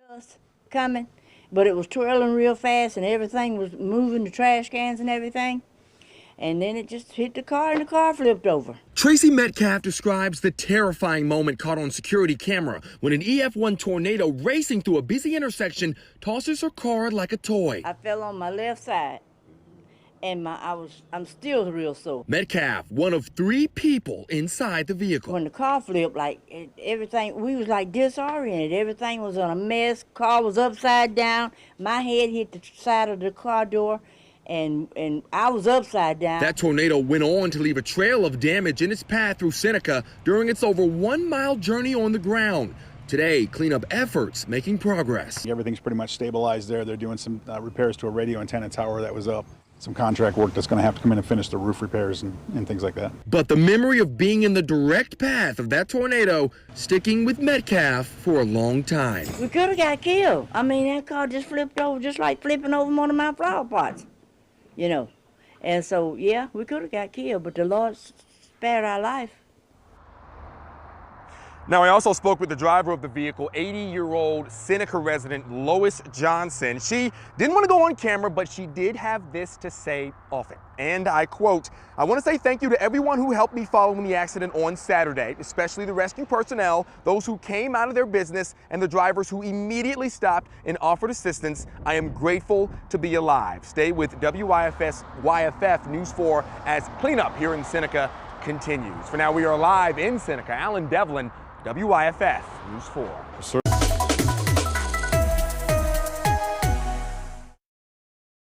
bus coming, but it was twirling real fast and everything was moving, the trash cans and everything. And then it just hit the car and the car flipped over. Tracy Metcalf describes the terrifying moment caught on security camera when an EF1 tornado racing through a busy intersection tosses her car like a toy. I fell on my left side and I'm still real sore. Metcalf, one of 3 people inside the vehicle. When the car flipped, everything, we was like disoriented. Everything was in a mess. Car was upside down. My head hit the side of the car door. And I was upside down. That tornado went on to leave a trail of damage in its path through Seneca during its over 1-mile journey on the ground. Today, cleanup efforts making progress. Everything's pretty much stabilized there. They're doing some repairs to a radio antenna tower that was up. Some contract work that's going to have to come in and finish the roof repairs and things like that. But the memory of being in the direct path of that tornado sticking with Metcalf for a long time. We could have got killed. I mean, that car just flipped over, just like flipping over one of my flower pots. You know, and so, yeah, we could have got killed, but the Lord spared our life. Now, I also spoke with the driver of the vehicle, 80-year-old Seneca resident Lois Johnson. She didn't want to go on camera, but she did have this to say often. And I quote, "I want to say thank you to everyone who helped me following the accident on Saturday, especially the rescue personnel, those who came out of their business, and the drivers who immediately stopped and offered assistance. I am grateful to be alive." Stay with WYFF News 4 as cleanup here in Seneca continues. For now, we are live in Seneca. Alan Devlin, WYFF News 4.